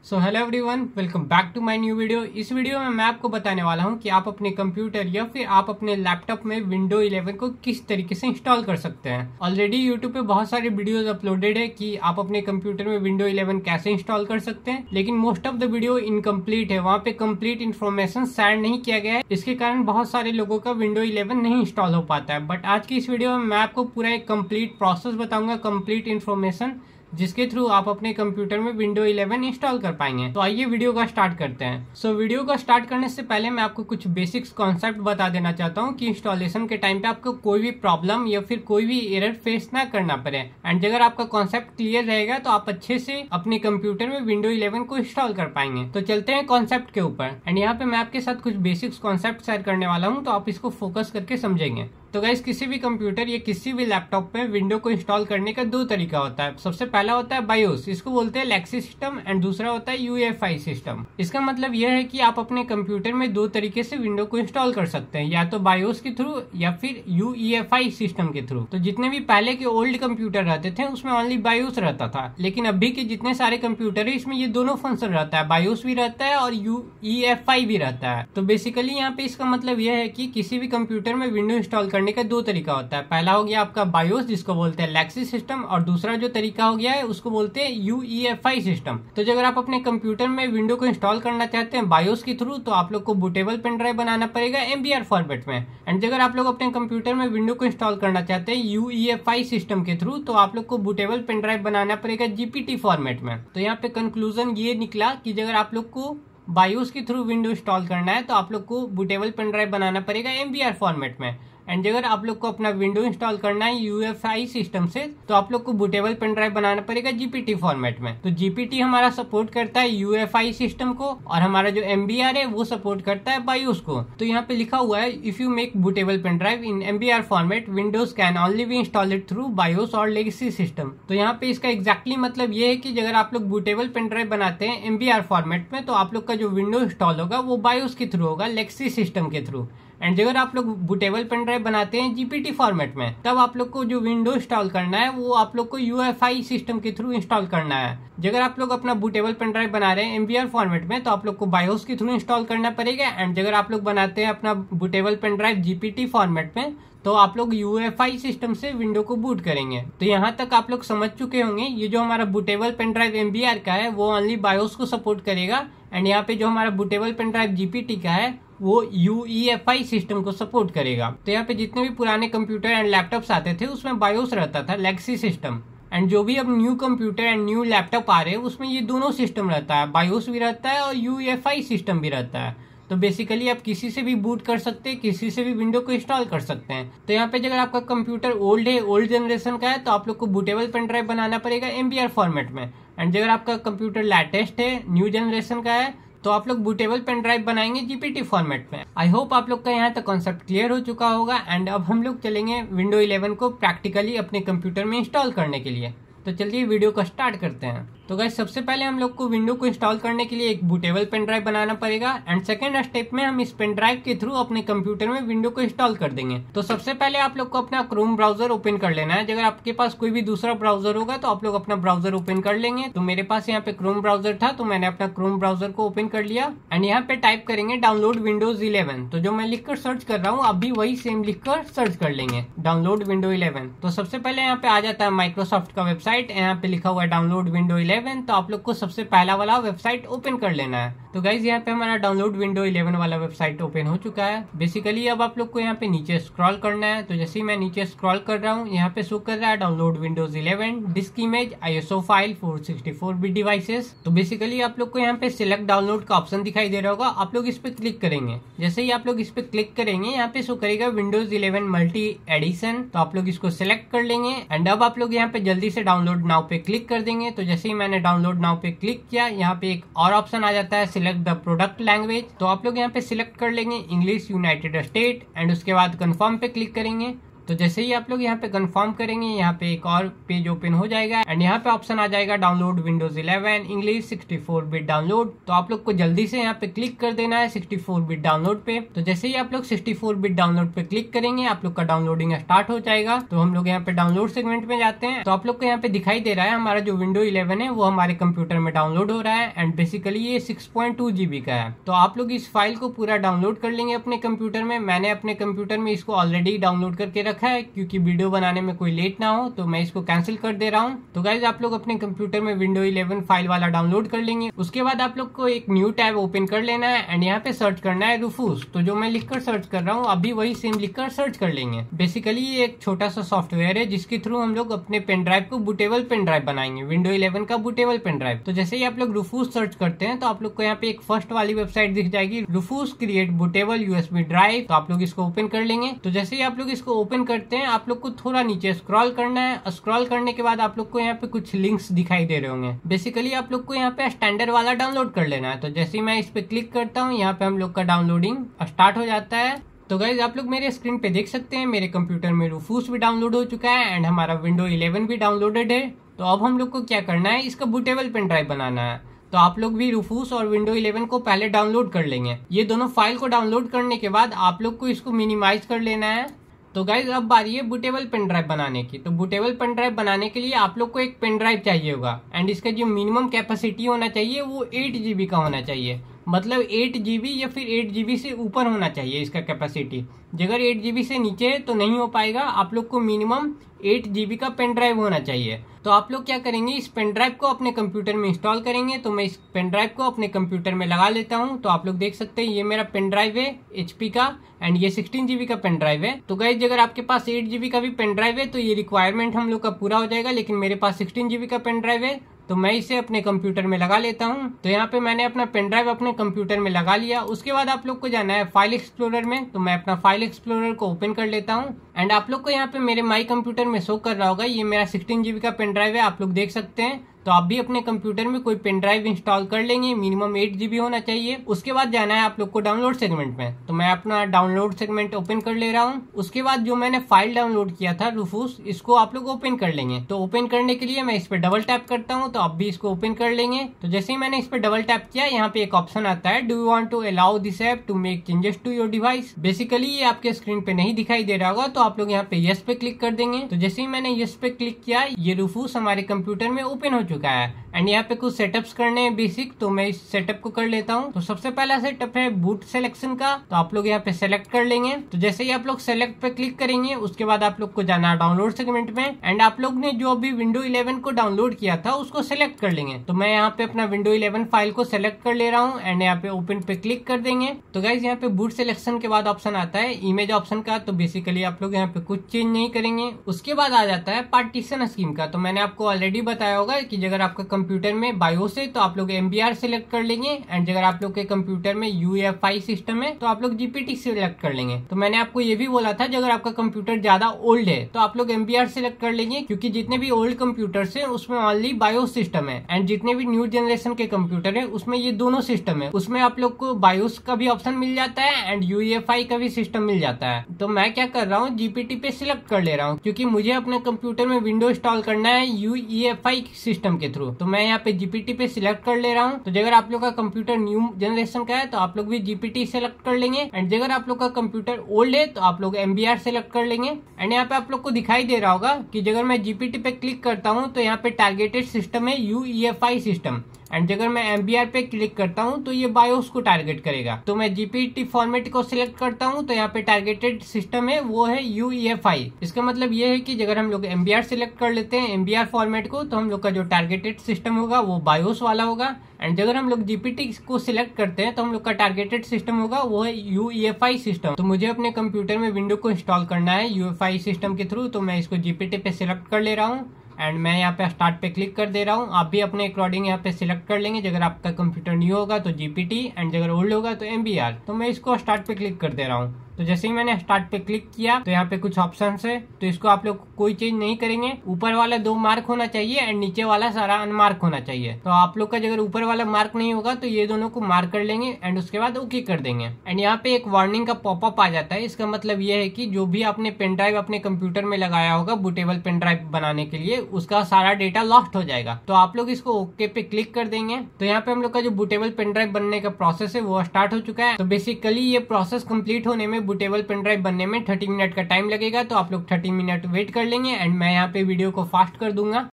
So hello everyone, welcome back to my new video. इस video में मैं आपको बताने वाला हूं कि आप अपने कंप्यूटर या फिर आप अपने लैपटॉप में विंडो 11 को किस तरीके से इंस्टॉल कर सकते हैं। ऑलरेडी यूट्यूब पे बहुत सारे वीडियोस अपलोडेड है कि आप अपने कंप्यूटर में विंडो 11 कैसे इंस्टॉल कर सकते हैं, लेकिन most of the video incomplete है। वहाँ पे कंप्लीट इन्फॉर्मेशन शेयर नहीं किया गया है, इसके कारण बहुत सारे लोगों का विंडो 11 नहीं इंस्टॉल हो पाता है। बट आज की इस वीडियो में मैं आपको पूरा एक कंप्लीट प्रोसेस बताऊंगा, कंप्लीट इन्फॉर्मेशन, जिसके थ्रू आप अपने कंप्यूटर में विंडो 11 इंस्टॉल कर पाएंगे। तो आइए वीडियो का स्टार्ट करते हैं। वीडियो का स्टार्ट करने से पहले मैं आपको कुछ बेसिक्स कॉन्सेप्ट बता देना चाहता हूँ कि इंस्टॉलेशन के टाइम पे आपको कोई भी प्रॉब्लम या फिर कोई भी एरर फेस ना करना पड़े। एंड अगर आपका कॉन्सेप्ट क्लियर रहेगा तो आप अच्छे से अपने कंप्यूटर में विंडो 11 को इंस्टॉल कर पाएंगे। तो चलते हैं कॉन्सेप्ट के ऊपर। एंड यहाँ पे मैं आपके साथ कुछ बेसिक्स कॉन्सेप्ट शेयर करने वाला हूँ, तो आप इसको फोकस करके समझेंगे। तो गाइस, किसी भी कंप्यूटर या किसी भी लैपटॉप में विंडो को इंस्टॉल करने का दो तरीका होता है। सबसे पहला होता है बायोस, इसको बोलते हैं लेक्सी सिस्टम, एंड दूसरा होता है यूएफआई सिस्टम। इसका मतलब यह है कि आप अपने कंप्यूटर में दो तरीके से विंडो को इंस्टॉल कर सकते हैं, या तो बायोस के थ्रू या फिर यूईएफआई सिस्टम के थ्रू। तो जितने भी पहले के ओल्ड कंप्यूटर रहते थे उसमें ओनली बायोस रहता था, लेकिन अभी के जितने सारे कंप्यूटर है इसमें ये दोनों फंक्शन रहता है, बायोस भी रहता है और यूईएफआई भी रहता है। तो बेसिकली यहाँ पे इसका मतलब यह है कि किसी भी कंप्यूटर में विंडो इंस्टॉल करने का दो तरीका होता है। पहला हो गया आपका बायोस, जिसको बोलते हैं लेक्सी सिस्टम, और दूसरा जो तरीका हो गया है उसको बोलते हैं यूईएफआई सिस्टम। तो अगर आप अपने कंप्यूटर में विंडो को इंस्टॉल करना चाहते हैं बायोस के थ्रू, तो आप लोग को बूटेबल पेन ड्राइव बनाना पड़ेगा एमबीआर फॉर्मेट में। एंड अगर आप लोग अपने कंप्यूटर में विंडो को इंस्टॉल करना चाहते हैं यूईएफआई सिस्टम के थ्रू, तो आप लोग को बूटेबल पेन ड्राइव बनाना पड़ेगा जीपीटी फॉर्मेट में। तो यहाँ पे कंक्लूजन ये निकला कि अगर आप लोग को बायोस के थ्रू विंडो इंस्टॉल करना है तो आप लोग को बूटेबल पेन ड्राइव बनाना पड़ेगा एमबीआर फॉर्मेट में। एंड अगर आप लोग को अपना विंडो इंस्टॉल करना है यूएफआई सिस्टम से, तो आप लोग को बूटेबल पेन ड्राइव बनाना पड़ेगा जीपीटी फॉर्मेट में। तो जीपीटी हमारा सपोर्ट करता है यूएफआई सिस्टम को, और हमारा जो एमबीआर है वो सपोर्ट करता है बायोस को। तो यहाँ पे लिखा हुआ है, if you make bootable pen drive in MBR format, Windows can only be installed through BIOS और लेगेसी सिस्टम। तो यहाँ पे इसका एग्जैक्टली मतलब ये है कि अगर आप लोग बूटेबल पेन ड्राइव बनाते हैं एमबीआर फॉर्मेट में, तो आप लोग का जो विंडो इंस्टॉल होगा वो बायोस के थ्रू होगा, लेगेसी सिस्टम के थ्रू। एंड अगर आप लोग बूटेबल पेन ड्राइव बनाते हैं जीपीटी फॉर्मेट में, तब आप लोग को जो विंडो इंस्टॉल करना है वो आप लोग को यूएफआई सिस्टम के थ्रू इंस्टॉल करना है। अगर आप लोग अपना बूटेबल पेन ड्राइव बना रहे हैं एमबीआर फॉर्मेट में, तो आप लोग को बायोस के थ्रू इंस्टॉल करना पड़ेगा। एंड अगर आप लोग बनाते हैं अपना bootable pen drive GPT format में, तो आप लोग यूएफआई सिस्टम से विंडो को बूट करेंगे। तो यहाँ तक आप लोग समझ चुके होंगे, ये जो हमारा बूटेबल पेन ड्राइव एमबीआर का है वो ओनली बायोस को सपोर्ट करेगा। एंड यहाँ पे जो हमारा बूटेबल पेन ड्राइव जीपीटी का है वो यूईएफआई सिस्टम को सपोर्ट करेगा। तो यहाँ पे जितने भी पुराने कंप्यूटर एंड लैपटॉप्स आते थे उसमें बायोस रहता था, लेगेसी सिस्टम। एंड जो भी अब new computer and new laptop आ रहे हैं उसमें ये दोनों सिस्टम रहता है, बायोस भी रहता है और यूईएफआई सिस्टम भी रहता है। तो बेसिकली आप किसी से भी बूट कर सकते हैं, किसी से भी विंडो को इंस्टॉल कर सकते हैं। तो यहाँ पे अगर आपका कंप्यूटर ओल्ड है, ओल्ड जनरेशन का है, तो आप लोग को बूटेबल पेन ड्राइव बनाना पड़ेगा एमबीआर फॉर्मेट में। एंड अगर आपका कंप्यूटर लेटेस्ट है, न्यू जनरेशन का है, तो आप लोग बूटेबल पेन ड्राइव बनाएंगे जीपीटी फॉर्मेट में। आई होप आप लोग का यहाँ तक कॉन्सेप्ट क्लियर हो चुका होगा। एंड अब हम लोग चलेंगे विंडो 11 को प्रैक्टिकली अपने कंप्यूटर में इंस्टॉल करने के लिए। तो चलिए वीडियो को स्टार्ट करते हैं। तो गाइस, सबसे पहले हम लोग को विंडो को इंस्टॉल करने के लिए एक बूटेबल पेन ड्राइव बनाना पड़ेगा। एंड सेकंड स्टेप में हम इस पेन ड्राइव के थ्रू अपने कंप्यूटर में विंडो को इंस्टॉल कर देंगे। तो सबसे पहले आप लोग को अपना क्रोम ब्राउजर ओपन कर लेना है। अगर आपके पास कोई भी दूसरा ब्राउजर होगा तो आप लोग अपना ब्राउजर ओपन कर लेंगे। तो मेरे पास यहाँ पे क्रोम ब्राउजर था, तो मैंने अपना क्रोम ब्राउजर को ओपन कर लिया। एंड यहाँ पे टाइप करेंगे डाउनलोड विंडोज 11। तो जो मैं लिखकर सर्च कर रहा हूँ आप भी वही सेम लिखकर सर्च कर लेंगे, डाउनलोड विंडो 11। तो सबसे पहले यहाँ पे आ जाता है माइक्रोसॉफ्ट का वेबसाइट, यहाँ पे लिखा हुआ है डाउनलोड विंडो 11। तो आप लोग को सबसे पहला वाला वेबसाइट ओपन कर लेना है। तो गाइज, यहाँ पे हमारा डाउनलोड विंडो 11 वाला वेबसाइट ओपन हो चुका है। बेसिकली अब आप लोग को यहाँ पे नीचे स्क्रॉल करना है। तो जैसे ही मैं नीचे स्क्रॉल कर रहा हूँ, यहाँ पे शो कर रहा है download Windows 11 disc image ISO file 464 bit devices. तो बेसिकली आप लोग को यहाँ पे सिलेक्ट डाउनलोड का ऑप्शन दिखाई दे रहा होगा, आप लोग इस पे क्लिक करेंगे। जैसे ही आप लोग इस पे क्लिक करेंगे, यहाँ पे शो करेगा विंडोज 11 मल्टी एडिशन। तो आप लोग इसको सिलेक्ट कर लेंगे। एंड अब आप लोग यहाँ पे जल्दी से डाउनलोड नाउ पे क्लिक कर देंगे। तो जैसे ही मैंने डाउनलोड नाउ पे क्लिक किया, यहाँ पे एक और ऑप्शन आ जाता है सिलेक्ट द प्रोडक्ट लैंग्वेज। तो आप लोग यहाँ पे सिलेक्ट कर लेंगे इंग्लिश यूनाइटेड स्टेट। एंड उसके बाद कंफर्म पे क्लिक करेंगे। तो जैसे ही आप लोग यहाँ पे कंफर्म करेंगे, यहाँ पे एक और पेज ओपन हो जाएगा एंड यहाँ पे ऑप्शन आ जाएगा download Windows 11 English 64 bit download. तो आप लोग को जल्दी से यहाँ पे क्लिक कर देना है 64 बिट डाउनलोड पे। तो जैसे ही आप लोग 64 बिट डाउनलोड पे क्लिक करेंगे, आप लोग का डाउनलोडिंग स्टार्ट हो जाएगा। तो हम लोग यहाँ पे डाउनलोड सेगमेंट में जाते हैं। तो आप लोग को यहाँ पे दिखाई दे रहा है हमारा जो विंडो 11 है वो हमारे कंप्यूटर में डाउनलोड हो रहा है एंड बेसिकली ये 6.2 GB का है। तो आप लोग इस फाइल को पूरा डाउनलोड कर लेंगे अपने कंप्यूटर में। मैंने अपने कंप्यूटर में इसको ऑलरेडी डाउनलोड करके रखा है क्योंकि वीडियो बनाने में कोई लेट ना हो, तो मैं इसको कैंसिल कर दे रहा हूँ। तो गाइज आप लोग अपने कंप्यूटर में विंडो 11 फाइल वाला डाउनलोड कर लेंगे। उसके बाद आप लोग को एक न्यू टैब ओपन कर लेना है एंड यहाँ पे सर्च करना है रूफूस। तो जो मैं लिखकर सर्च कर रहा हूँ अभी वही सेम लिखकर सर्च कर लेंगे। बेसिकली ये एक छोटा सा सॉफ्टवेयर है जिसके थ्रू हम लोग अपने पेन ड्राइव को बूटेबल पेन ड्राइव बनाएंगे, विंडो 11 का बूटेबल पेन ड्राइव। तो जैसे ही आप लोग रूफूस सर्च करते हैं तो आप लोग को यहाँ पे एक फर्स्ट वाली वेबसाइट दिख जाएगी, Rufus create bootable USB drive. तो आप लोग इसको ओपन कर लेंगे। तो जैसे ही आप लोग इसको ओपन करते हैं, आप लोग को थोड़ा नीचे स्क्रॉल करना है। स्क्रॉल करने के बाद आप लोग को यहाँ पे कुछ लिंक्स दिखाई दे रहे होंगे। बेसिकली आप लोग को यहाँ पे स्टैंडर्ड वाला डाउनलोड कर लेना है। तो जैसे ही मैं इस पे क्लिक करता हूँ, यहाँ पे हम लोग का डाउनलोडिंग स्टार्ट हो जाता है। तो गाइज आप लोग मेरे स्क्रीन पे देख सकते हैं मेरे कंप्यूटर में रूफूस भी डाउनलोड हो चुका है एंड हमारा विंडो 11 भी डाउनलोडेड है। तो अब हम लोग को क्या करना है, इसका बूटेबल पेन ड्राइव बनाना है। तो आप लोग भी रूफूस और विंडो 11 को पहले डाउनलोड कर लेंगे। ये दोनों फाइल को डाउनलोड करने के बाद आप लोग को इसको मिनिमाइज कर लेना है। तो गाइज अब बारी है बूटेबल पेन ड्राइव बनाने की। तो बूटेबल पेन ड्राइव बनाने के लिए आप लोग को एक पेन ड्राइव चाहिए होगा एंड इसका जो मिनिमम कैपेसिटी होना चाहिए वो 8 GB का होना चाहिए। मतलब 8 GB या फिर 8 GB से ऊपर होना चाहिए इसका कैपेसिटी। अगर 8 GB से नीचे है तो नहीं हो पाएगा। आप लोग को मिनिमम 8 GB का पेन ड्राइव होना चाहिए। तो आप लोग क्या करेंगे, इस पेन ड्राइव को अपने कंप्यूटर में इंस्टॉल करेंगे। तो मैं इस पेन ड्राइव को अपने कंप्यूटर में लगा लेता हूँ। तो आप लोग देख सकते हैं ये मेरा पेन ड्राइव है HP का एंड ये 16 GB का पेन ड्राइव है। तो गाइस अगर आपके पास 8 GB का भी पेन ड्राइव है तो ये रिक्वायरमेंट हम लोग का पूरा हो जाएगा, लेकिन मेरे पास 16 GB का पेन ड्राइव है तो मैं इसे अपने कंप्यूटर में लगा लेता हूं। तो यहाँ पे मैंने अपना पेन ड्राइव अपने कंप्यूटर में लगा लिया। उसके बाद आप लोग को जाना है फाइल एक्सप्लोरर में। तो मैं अपना फाइल एक्सप्लोरर को ओपन कर लेता हूं एंड आप लोग को यहाँ पे मेरे माई कंप्यूटर में शो कर रहा होगा ये मेरा 16 GB का पेन ड्राइव है, आप लोग देख सकते हैं। तो आप भी अपने कंप्यूटर में कोई पेन ड्राइव इंस्टॉल कर लेंगे, मिनिमम 8 GB होना चाहिए। उसके बाद जाना है आप लोग को डाउनलोड सेगमेंट में। तो मैं अपना डाउनलोड सेगमेंट ओपन कर ले रहा हूँ। उसके बाद जो मैंने फाइल डाउनलोड किया था रूफूस, इसको आप लोग ओपन कर लेंगे। तो ओपन करने के लिए मैं इस पे डबल टैप करता हूँ। तो आप भी इसको ओपन कर लेंगे। तो जैसे ही मैंने इस पे डबल टैप किया, यहाँ पे एक ऑप्शन आता है, do you want to allow this app to make changes to your device. Basically ये आपके स्क्रीन पे नहीं दिखाई दे रहा होगा, तो आप लोग यहाँ पे यस पे क्लिक कर देंगे। तो जैसे ही मैंने यस पे क्लिक किया, ये रूफूस हमारे कंप्यूटर में ओपन हो चुका है एंड यहाँ पे कुछ सेटअप्स करने हैं बेसिक। तो मैं इस सेटअप को कर लेता हूँ। तो सबसे पहला सेटअप है बूट सिलेक्शन का। तो आप लोग यहाँ पे सेलेक्ट कर लेंगे। तो जैसे ही आप लोग सेलेक्ट पे क्लिक करेंगे, उसके बाद आप लोग को जाना है डाउनलोड सेगमेंट में एंड आप लोग ने जो अभी विंडो 11 को डाउनलोड किया था उसको सेलेक्ट कर लेंगे। तो मैं यहाँ पे अपना विंडो 11 फाइल को सेलेक्ट कर ले रहा हूँ एंड यहाँ पे ओपन पे क्लिक कर देंगे। तो गाइज यहाँ पे बूट सिलेक्शन के बाद ऑप्शन आता है इमेज ऑप्शन का। तो बेसिकली आप लोग यहाँ पे कुछ चेंज नहीं करेंगे। उसके बाद आ जाता है पार्टीशन स्कीम का। तो मैंने आपको ऑलरेडी बताया होगा कि अगर आपका कंप्यूटर में बायोस है तो आप लोग MBR सिलेक्ट कर लेंगे एंड अगर आप लोग के कंप्यूटर में UEFI सिस्टम है तो आप लोग GPT सिलेक्ट कर लेंगे। तो मैंने आपको ये भी बोला था अगर आपका कंप्यूटर ज्यादा ओल्ड है तो आप लोग MBR सिलेक्ट कर लेंगे, क्योंकि जितने भी ओल्ड कंप्यूटर्स है उसमें ओनली बायोस सिस्टम है एंड जितने भी न्यू जनरेशन के कंप्यूटर है उसमें ये दोनों सिस्टम है। उसमें आप लोग को बायोस का भी ऑप्शन मिल जाता है एंड UEFI का भी सिस्टम मिल जाता है। तो मैं क्या कर रहा हूँ, GPT पे सिलेक्ट कर ले रहा हूँ, क्योंकि मुझे अपने कंप्यूटर में विंडो इंस्टॉल करना है UEFI सिस्टम के थ्रू। तो मैं यहाँ पे GPT पे सिलेक्ट कर ले रहा हूँ। तो अगर आप लोग का कंप्यूटर न्यू जनरेशन का है तो आप लोग भी GPT सेलेक्ट कर लेंगे एंड अगर आप लोग का कंप्यूटर ओल्ड है तो आप लोग MBR सेलेक्ट कर लेंगे। एंड यहाँ पे आप लोग को दिखाई दे रहा होगा कि अगर मैं GPT पे क्लिक करता हूँ तो यहाँ पे टारगेटेड सिस्टम है UEFI सिस्टम एंड अगर मैं MBR पे क्लिक करता हूँ तो ये बायोस को टारगेट करेगा। तो मैं GPT फॉर्मेट को सिलेक्ट करता हूँ तो यहाँ पे टारगेटेड सिस्टम है वो है UEFI। इसका मतलब ये है कि अगर हम लोग MBR सिलेक्ट कर लेते हैं MBR फॉर्मेट को तो हम लोग का जो टारगेटेड सिस्टम होगा वो बायोस वाला होगा एंड अगर हम लोग GPT को सिलेक्ट करते हैं तो हम लोग का टारगेटेड सिस्टम होगा वो है UEFI सिस्टम। तो मुझे अपने कंप्यूटर में विंडो को इंस्टॉल करना है UEFI सिस्टम के थ्रू। तो मैं इसको GPT पे सिलेक्ट कर ले रहा हूँ एंड मैं यहाँ पे स्टार्ट पे क्लिक कर दे रहा हूँ। आप भी अपने अकॉर्डिंग यहाँ पे सिलेक्ट कर लेंगे। अगर आपका कंप्यूटर न्यू होगा तो GPT एंड अगर ओल्ड होगा तो MBR। तो मैं इसको स्टार्ट पे क्लिक कर दे रहा हूँ। तो जैसे ही मैंने स्टार्ट पे क्लिक किया तो यहाँ पे कुछ ऑप्शन है, तो इसको आप लोग कोई चेंज नहीं करेंगे। ऊपर वाला 2 मार्क होना चाहिए एंड नीचे वाला सारा अनमार्क होना चाहिए। तो आप लोग का अगर ऊपर वाला मार्क नहीं होगा तो ये दोनों को मार्क कर लेंगे एंड उसके बाद ओके कर देंगे। एंड यहाँ पे एक वार्निंग का पॉपअप आ जाता है। इसका मतलब ये है कि जो भी आपने पेन ड्राइव अपने कंप्यूटर में लगाया होगा बूटेबल पेन ड्राइव बनाने के लिए, उसका सारा डेटा लॉस्ट हो जाएगा। तो आप लोग इसको ओके पे क्लिक कर देंगे। तो यहाँ पे हम लोग का जो बूटेबल पेन ड्राइव बनने का प्रोसेस है वो स्टार्ट हो चुका है। तो बेसिकली ये प्रोसेस कंप्लीट होने में, बूटेबल पेन ड्राइव बनने में 30 मिनट का टाइम लगेगा। तो आप लोग 30 मिनट वेट कर लेंगे एंड मैं यहाँ पे वीडियो को फास्ट कर दूंगा।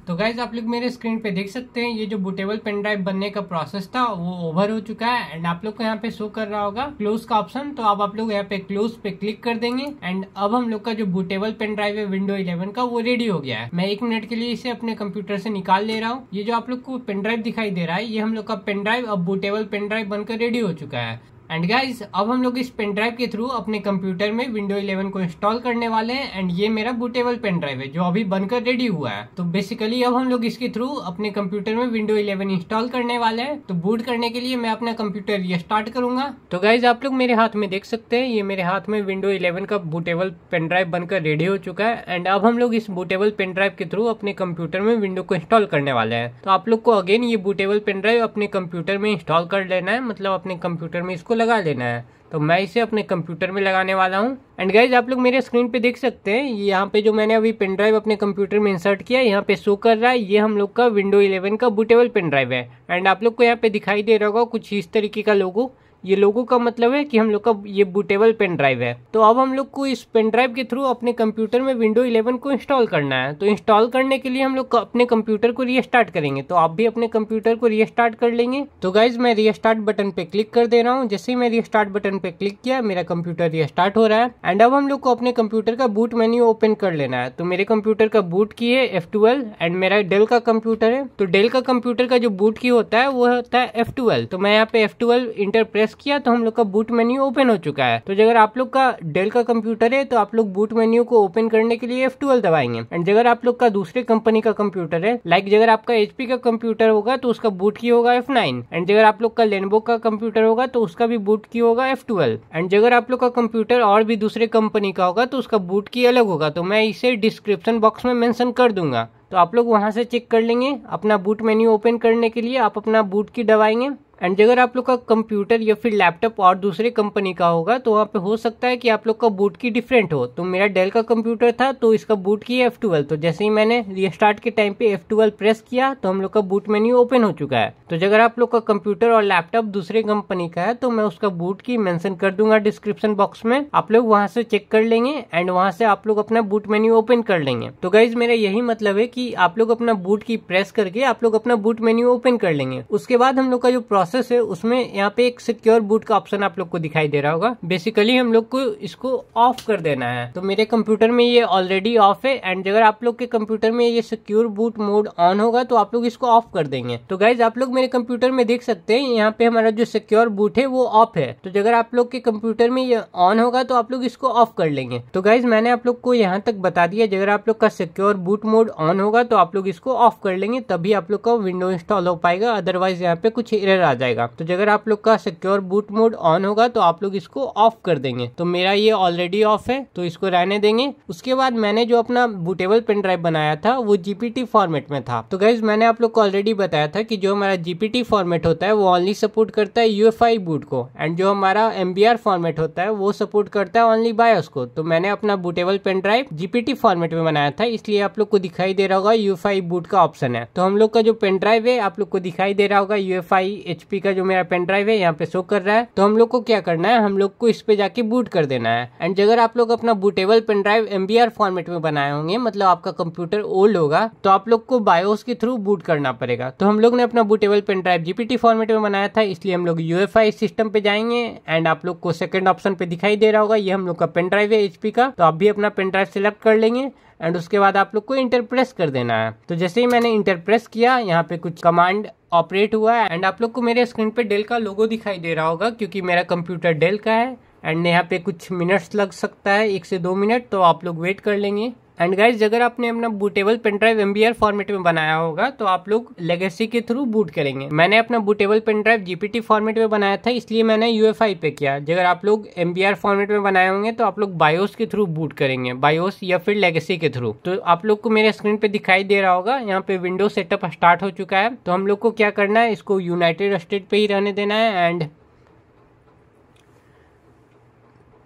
तो गाइज आप लोग मेरे स्क्रीन पे देख सकते हैं ये जो बूटेबल पेन ड्राइव बनने का प्रोसेस था वो ओवर हो चुका है एंड आप लोग को यहाँ पे शो कर रहा होगा क्लोज का ऑप्शन। तो अब आप लोग यहाँ पे क्लोज पे क्लिक कर देंगे एंड अब हम लोग का जो बूटेबल पेन ड्राइव है विंडो 11 का वो रेडी हो गया है। मैं 1 मिनट के लिए इसे अपने कंप्यूटर से निकाल ले रहा हूँ। ये जो आप लोग को पेन ड्राइव दिखाई दे रहा है ये हम लोग का पेन ड्राइव अब बूटेबल पेन ड्राइव बनकर रेडी हो चुका है। एंड गाइज अब हम लोग इस पेन ड्राइव के थ्रू अपने कंप्यूटर में विंडो 11 को इंस्टॉल करने वाले हैं एंड ये मेरा बूटेबल पेन ड्राइव है जो अभी बनकर रेडी हुआ है। तो बेसिकली अब हम लोग इसके थ्रू अपने कंप्यूटर में विंडो 11 इंस्टॉल करने वाले हैं। तो बूट करने के लिए मैं अपना कंप्यूटर रीस्टार्ट करूंगा। तो गाइज आप लोग मेरे हाथ में देख सकते हैं ये मेरे हाथ में विंडो 11 का बूटेबल पेन ड्राइव बनकर रेडी हो चुका है एंड अब हम लोग इस बूटेबल पेन ड्राइव के थ्रू अपने कंप्यूटर में विंडो को इंस्टॉल करने वाले हैं। तो आप लोग को अगेन ये बूटेबल पेन ड्राइव अपने कंप्यूटर में इंस्टॉल कर लेना है, मतलब अपने कंप्यूटर में इसको लगा लेना है। तो मैं इसे अपने कंप्यूटर में लगाने वाला हूँ। एंड गाइज आप लोग मेरे स्क्रीन पे देख सकते हैं यहाँ पे जो मैंने अभी पेन ड्राइव अपने कंप्यूटर में इंसर्ट किया यहाँ पे शो कर रहा है ये हम लोग का विंडो 11 का बूटेबल पेन ड्राइव है। एंड आप लोग को यहाँ पे दिखाई दे रहा होगा कुछ इस तरीके का लोगो। ये लोगो का मतलब है कि हम लोग का ये बूटेबल पेन ड्राइव है। तो अब हम लोग को इस पेन ड्राइव के थ्रू अपने कंप्यूटर में विंडो 11 को इंस्टॉल करना है। तो इंस्टॉल करने के लिए हम लोग अपने कंप्यूटर को रीस्टार्ट करेंगे। तो आप भी अपने कंप्यूटर को रीस्टार्ट कर लेंगे। तो गाइज मैं रीस्टार्ट बटन पे क्लिक कर दे रहा हूँ। जैसे ही मैं रीस्टार्ट बटन पे क्लिक किया मेरा कंप्यूटर रीस्टार्ट हो रहा है एंड अब हम लोग को अपने कंप्यूटर का बूट मेन्यू ओपन कर लेना है। तो मेरे कंप्यूटर का बूट की है F12 एंड मेरा डेल का कंप्यूटर है। तो डेल का कंप्यूटर का जो बूट की होता है वो होता है F12। तो मैं यहाँ पे F12 इंटर प्रेस किया तो हम लोग का बूट मेन्यू ओपन हो चुका है। तो अगर आप लोग का डेल का कंप्यूटर है तो आप लोग बूट मेन्यू को ओपन करने के लिए F12 दबाएंगे। एंड अगर आप लोग का दूसरे कंपनी का कंप्यूटर है, लाइक अगर आपका HP का कंप्यूटर होगा तो उसका बूट की होगा F9 एंड अगर आप लोग का लेनोवो का कंप्यूटर होगा तो उसका भी बूट की होगा F12 एंड अगर आप लोग का कंप्यूटर और भी दूसरे कंपनी का होगा तो उसका बूट की अलग होगा। तो मैं इसे डिस्क्रिप्शन बॉक्स में मेंशन कर दूंगा। तो आप लोग वहां से चेक कर लेंगे। अपना बूट मेन्यू ओपन करने के लिए आप अपना बूट की दबाएंगे एंड अगर आप लोग का कंप्यूटर या फिर लैपटॉप और दूसरे कंपनी का होगा तो वहाँ पे हो सकता है कि आप लोग का बूट की डिफरेंट हो। तो मेरा डेल का कंप्यूटर था तो इसका बूट की है F12। तो जैसे ही मैंने रीस्टार्ट के टाइम पे F12 प्रेस किया तो हम लोग का बूट मेन्यू ओपन हो चुका है। तो अगर आप लोग का कंप्यूटर और लैपटॉप दूसरे कंपनी का है तो मैं उसका बूट की मेंशन कर दूंगा डिस्क्रिप्शन बॉक्स में। आप लोग वहां से चेक कर लेंगे एंड वहां से आप लोग अपना बूट मेन्यू ओपन कर लेंगे। तो गाइज मेरा यही मतलब है कि आप लोग अपना बूट की प्रेस करके आप लोग अपना बूट मेन्यू ओपन कर लेंगे। उसके बाद हम लोग का जो प्रोसेस है उसमें यहाँ पे एक सिक्योर बूट का ऑप्शन आप लोग को दिखाई दे रहा होगा। बेसिकली हम लोग को इसको ऑफ कर देना है। तो मेरे कंप्यूटर में ये ऑलरेडी ऑफ है एंड अगर आप लोग के कंप्यूटर में ये सिक्योर बूट मोड ऑन होगा तो आप लोग इसको ऑफ कर देंगे। तो गाइज आप लोग मेरे कंप्यूटर में देख सकते हैं यहाँ पे हमारा जो सिक्योर बूट है वो ऑफ है। तो अगर आप लोग के कंप्यूटर में ये ऑन होगा तो आप लोग इसको ऑफ कर लेंगे। तो गाइज मैंने आप लोग को यहाँ तक बता दिया अगर आप लोग का सिक्योर बूट मोड ऑन होगा तो आप लोग इसको ऑफ कर लेंगे, तभी आप लोग का विंडो इंस्टॉल हो पाएगा। अदरवाइज यहाँ पे कुछ एरर आ जाएगा। तो अगर आप लोग का सिक्योर बूट मोड ऑन होगा तो आप लोग इसको ऑफ कर देंगे। तो मेरा ये ऑलरेडी ऑफ है तो इसको रहने देंगे। उसके बाद मैंने जो अपना बूटेबल पेन ड्राइव बनाया था वो GPT फॉर्मेट में था। तो गाइज मैंने आप लोग को ऑलरेडी बताया था कि जो हमारा GPT फॉर्मेट होता है वो ओनली सपोर्ट करता है UEFI बूट को एंड जो हमारा MBR फॉर्मेट होता है वो सपोर्ट करता है ओनली BIOS को। तो मैंने अपना bootable pen drive GPT format में बनाया था, इसलिए आप लोग को दिखाई दे रहा होगा UEFI बूट का ऑप्शन है। तो हम लोग का जो पेन ड्राइव है आप लोग को दिखाई दे रहा होगा UEFI HP का जो मेरा पेन ड्राइव है यहाँ पे शो कर रहा है। तो हम लोग को क्या करना है, हम लोग को इस पे जाके बूट कर देना है। एंड अगर आप लोग अपना bootable pen drive MBR format में बनाए होंगे, मतलब आपका कंप्यूटर ओल्ड होगा, तो आप लोग को बायोस के थ्रू बूट करना पड़ेगा। तो हम लोग ने अपना bootable pen drive GPT format में बनाया था, इसलिए हम लोग UEFI सिस्टम पे जाएंगे एंड आप लोग को सेकंड ऑप्शन पे दिखाई दे रहा होगा ये हम लोग का पेन ड्राइव है HP का। तो आप भी अपना पेन ड्राइव सिलेक्ट कर लेंगे एंड उसके बाद आप लोग को इंटर प्रेस कर देना है। तो जैसे ही मैंने इंटर प्रेस किया यहाँ पे कुछ कमांड ऑपरेट हुआ है एंड आप लोग को मेरे स्क्रीन पे डेल का लोगो दिखाई दे रहा होगा क्योंकि मेरा कंप्यूटर डेल का है। एंड यहाँ पे कुछ मिनट्स लग सकता है, 1 से 2 मिनट, तो आप लोग वेट कर लेंगे। एंड गाइज अगर आपने अपना bootable pen drive MBR format में बनाया होगा तो आप लोग लेगेसी के थ्रू बूट करेंगे। मैंने अपना bootable pen drive GPT format में बनाया था, इसलिए मैंने UEFI पे किया। अगर आप लोग MBR फॉर्मेट में बनाए होंगे तो आप लोग बायोस के थ्रू बूट करेंगे, बायोस या फिर लेगेसी के थ्रू। तो आप लोग को मेरे स्क्रीन पे दिखाई दे रहा होगा, यहाँ पे विंडो सेटअप स्टार्ट हो चुका है। तो हम लोग को क्या करना है, इसको यूनाइटेड स्टेट पे ही रहने देना है। एंड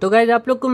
तो गाइज आप लोग को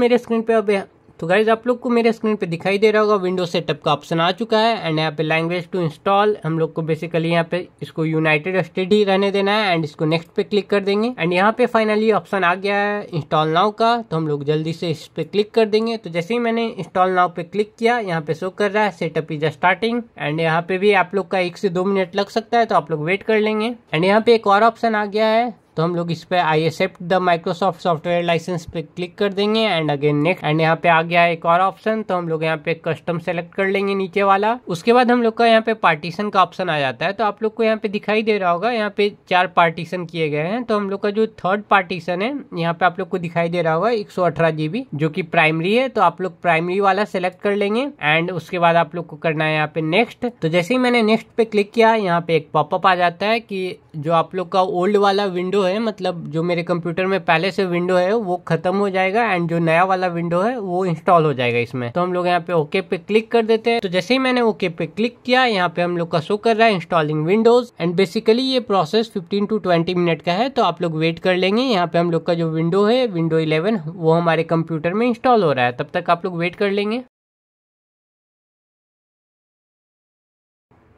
मेरे स्क्रीन पे दिखाई दे रहा होगा विंडो सेटअप का ऑप्शन आ चुका है। एंड यहाँ पे लैंग्वेज टू इंस्टॉल हम लोग को बेसिकली यहाँ पे इसको यूनाइटेड स्टेट ही रहने देना है। एंड इसको नेक्स्ट पे क्लिक कर देंगे। एंड यहाँ पे फाइनली ऑप्शन आ गया है इंस्टॉल नाउ का, तो हम लोग जल्दी से इस पे क्लिक कर देंगे। तो जैसे ही मैंने इंस्टॉल नाउ पे क्लिक किया, यहाँ पे शो कर रहा है सेटअप इज स्टार्टिंग। एंड यहाँ पे भी आप लोग का 1 से 2 मिनट लग सकता है, तो आप लोग वेट कर लेंगे। एंड यहाँ पे एक और ऑप्शन आ गया है, तो हम लोग इस पे I accept the Microsoft software licence पे क्लिक कर देंगे। And again next. एंड यहाँ पे आ गया है एक और ऑप्शन, तो हम लोग यहाँ पे कस्टम सेलेक्ट कर लेंगे नीचे वाला। उसके बाद हम लोग का यहाँ पे पार्टीशन का ऑप्शन आ जाता है। तो आप लोग को यहाँ पे दिखाई दे रहा होगा, यहाँ पे 4 पार्टीशन किए गए हैं। तो हम लोग का जो थर्ड पार्टीशन है, यहाँ पे आप लोग को दिखाई दे रहा होगा 118 GB, जो कि प्राइमरी है। तो आप लोग प्राइमरी वाला सेलेक्ट कर लेंगे। एंड उसके बाद आप लोग को करना है यहाँ पे नेक्स्ट। तो जैसे ही मैंने नेक्स्ट पे क्लिक किया, यहाँ पे एक पॉपअप आ जाता है कि जो आप लोग का ओल्ड वाला विंडो है, मतलब जो मेरे कंप्यूटर में पहले से विंडो है वो खत्म हो जाएगा। एंड जो नया वाला विंडो है वो इंस्टॉल हो जाएगा इसमें। तो हम लोग यहाँ पे ओके पे क्लिक कर देते हैं। तो जैसे ही मैंने ओके पे क्लिक किया, यहाँ पे हम लोग का शो कर रहा है इंस्टॉलिंग विंडोज। एंड बेसिकली ये प्रोसेस 15 to 20 मिनट का है, तो आप लोग वेट कर लेंगे। यहाँ पे हम लोग का जो विंडो है, विंडो 11, वो हमारे कंप्यूटर में इंस्टॉल हो रहा है, तब तक आप लोग वेट कर लेंगे।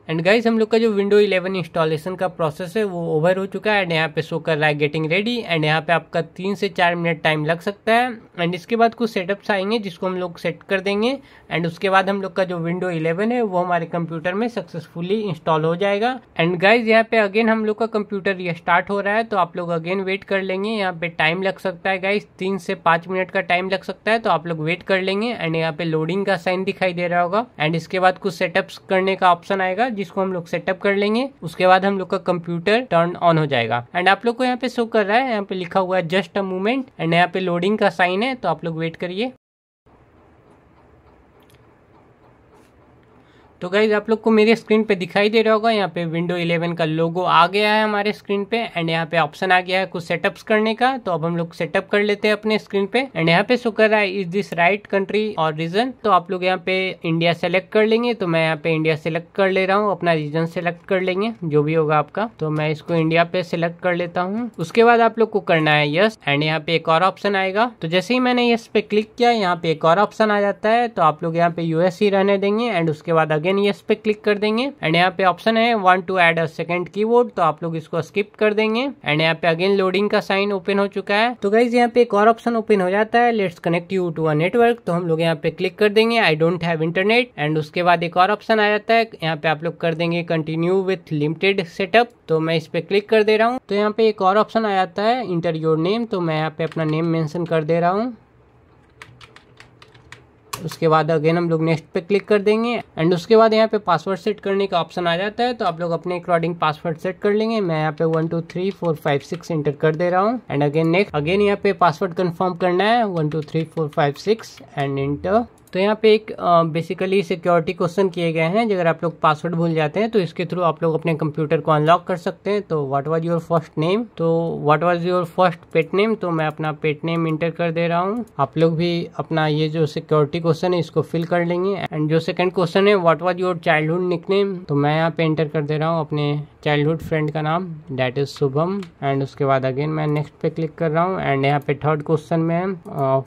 एंड गाइस हम लोग का जो विंडो 11 इंस्टॉलेशन का प्रोसेस है वो ओवर हो चुका है। एंड यहाँ पे शो कर रहा है गेटिंग रेडी। एंड यहाँ पे आपका 3 से 4 मिनट टाइम लग सकता है। एंड इसके बाद कुछ सेटअप्स आएंगे जिसको हम लोग सेट कर देंगे। एंड उसके बाद हम लोग का जो विंडो 11 है वो हमारे कंप्यूटर में सक्सेसफुली इंस्टॉल हो जाएगा। एंड गाइज यहाँ पे अगेन हम लोग का कंप्यूटर रिस्टार्ट हो रहा है, तो आप लोग अगेन वेट कर लेंगे। यहाँ पे टाइम लग सकता है गाइज 3 से 5 मिनट का टाइम लग सकता है, तो आप लोग वेट कर लेंगे। एंड यहाँ पे लोडिंग का साइन दिखाई दे रहा होगा। एंड इसके बाद कुछ सेटअप्स करने का ऑप्शन आएगा जिसको हम लोग सेटअप कर लेंगे। उसके बाद हम लोग का कंप्यूटर टर्न ऑन हो जाएगा। एंड आप लोग को यहाँ पे शो कर रहा है, यहाँ पे लिखा हुआ है जस्ट अ मोमेंट। एंड यहाँ पे लोडिंग का साइन है, तो आप लोग वेट करिए। तो गाइज आप लोग को मेरे स्क्रीन पे दिखाई दे रहा होगा, यहाँ पे विंडो 11 का लोगो आ गया है हमारे स्क्रीन पे। एंड यहाँ पे ऑप्शन आ गया है कुछ सेटअप्स करने का, तो अब हम लोग सेटअप कर लेते हैं अपने स्क्रीन पे। एंड यहाँ पे शो कर रहा है इज दिस राइट कंट्री और रीजन, तो आप लोग यहाँ पे इंडिया सेलेक्ट कर लेंगे। तो मैं यहाँ पे इंडिया सेलेक्ट कर ले रहा हूँ, अपना रीजन सेलेक्ट कर लेंगे जो भी होगा आपका। तो मैं इसको इंडिया पे सिलेक्ट कर लेता हूँ। उसके बाद आप लोग को करना है यस। एंड यहाँ पे एक और ऑप्शन आएगा, तो जैसे ही मैंने यस पे क्लिक किया, यहाँ पे एक और ऑप्शन आ जाता है, तो आप लोग यहाँ पे यूएस ही रहने देंगे। एंड उसके बाद अगेन यस पे क्लिक कर देंगे। एंड यहाँ पे ऑप्शन है want to add a second keyboard, तो आप लोग इसको स्किप कर देंगे। एंड यहाँ पे अगेन लोडिंग का साइन ओपन हो चुका है। तो गाइज यहाँ पे एक और ऑप्शन ओपन हो जाता है, let's connect you to a network, तो हम लोग यहाँ पे क्लिक कर देंगे I don't have internet. And उसके बाद एक और ऑप्शन आ जाता है, यहाँ पे आप लोग कर देंगे कंटिन्यू विथ लिमिटेड सेटअप, तो मैं इस पे क्लिक कर दे रहा हूँ। तो यहाँ पे एक और ऑप्शन आ जाता है इंटर योर नेम, तो मैं यहाँ पे अपना नेम मेंशन कर दे रहा हूँ। उसके बाद अगेन हम लोग नेक्स्ट पे क्लिक कर देंगे। एंड उसके बाद यहाँ पे पासवर्ड सेट करने का ऑप्शन आ जाता है, तो आप लोग अपने अकॉर्डिंग पासवर्ड सेट कर लेंगे। मैं यहाँ पे 1 2 3 4 5 6 इंटर कर दे रहा हूँ। एंड अगेन नेक्स्ट, अगेन यहाँ पे पासवर्ड कंफर्म करना है 1 2 3 4 5 6 एंड इंटर। तो यहाँ पे एक बेसिकली सिक्योरिटी क्वेश्चन किए गए हैं, अगर आप लोग पासवर्ड भूल जाते हैं तो इसके थ्रू आप लोग अपने कंप्यूटर को अनलॉक कर सकते हैं। तो what was your first name, तो what was your first pet name, तो मैं अपना पेट नेम इंटर कर दे रहा हूँ। आप लोग भी अपना ये जो सिक्योरिटी क्वेश्चन है इसको फिल कर लेंगे। एंड जो सेकंड क्वेश्चन है what was your childhood nickname, तो मैं यहाँ पे इंटर कर दे रहा हूँ अपने चाइल्डहुड फ्रेंड का नाम, दैट इज शुभम। एंड उसके बाद अगेन मैं नेक्स्ट पे क्लिक कर रहा हूँ। एंड यहाँ पे थर्ड क्वेश्चन में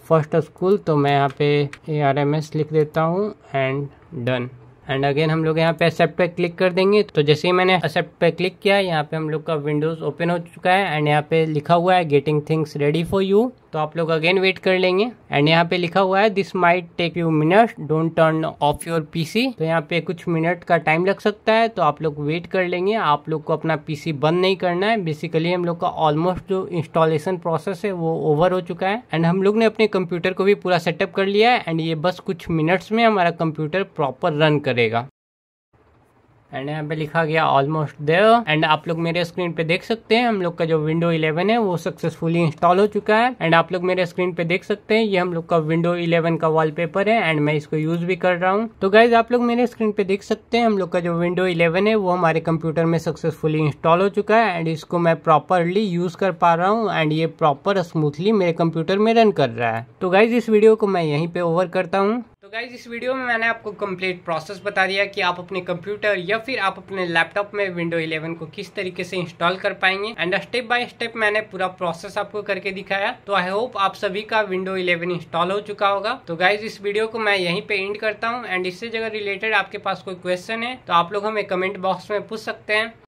फर्स्ट स्कूल, तो मैं यहाँ पे ARMS लिख देता हूँ एंड डन। एंड अगेन हम लोग यहाँ पे एक्सेप्ट पे क्लिक कर देंगे। तो जैसे ही मैंने एक्सेप्ट पे क्लिक किया, यहाँ पे हम लोग का विंडोज ओपन हो चुका है। एंड यहाँ पे लिखा हुआ है getting things ready for you, तो आप लोग अगेन वेट कर लेंगे। एंड यहाँ पे लिखा हुआ है this might take you minutes, don't turn off your PC, तो यहाँ पे कुछ मिनट का टाइम लग सकता है, तो आप लोग वेट कर लेंगे। आप लोग को अपना पीसी बंद नहीं करना है। बेसिकली हम लोग का ऑलमोस्ट जो इंस्टॉलेशन प्रोसेस है वो ओवर हो चुका है। एंड हम लोग ने अपने कंप्यूटर को भी पूरा सेटअप कर लिया है। एंड ये बस कुछ मिनट्स में हमारा कंप्यूटर प्रॉपर रन करेगा। एंड यहाँ पे लिखा गया ऑलमोस्ट देयर। एंड आप लोग मेरे स्क्रीन पे देख सकते हैं हम लोग का जो विंडो 11 है वो सक्सेसफुली इंस्टॉल हो चुका है। एंड आप लोग मेरे स्क्रीन पे देख सकते हैं ये हम लोग का विंडो 11 का वॉलपेपर है एंड मैं इसको यूज भी कर रहा हूँ। तो गाइज आप लोग मेरे स्क्रीन पे देख सकते हैं हम लोग का जो विंडो 11 है वो हमारे कंप्यूटर में सक्सेसफुली इंस्टॉल हो चुका है एंड इसको मैं प्रॉपरली यूज कर पा रहा हूँ एंड ये प्रॉपर स्मूथली मेरे कंप्यूटर में रन कर रहा है। तो गाइज इस वीडियो को मैं यहीं पे ओवर करता हूँ। तो गाइज इस वीडियो में मैंने आपको कंप्लीट प्रोसेस बता दिया कि आप अपने कंप्यूटर या फिर आप अपने लैपटॉप में विंडो 11 को किस तरीके से इंस्टॉल कर पाएंगे एंड स्टेप बाय स्टेप मैंने पूरा प्रोसेस आपको करके दिखाया। तो आई होप आप सभी का विंडो 11 इंस्टॉल हो चुका होगा। तो गाइज इस वीडियो को मैं यहीं पे एंड करता हूँ एंड इससे अगर रिलेटेड आपके पास कोई क्वेश्चन है तो आप लोग हमें कमेंट बॉक्स में पूछ सकते हैं।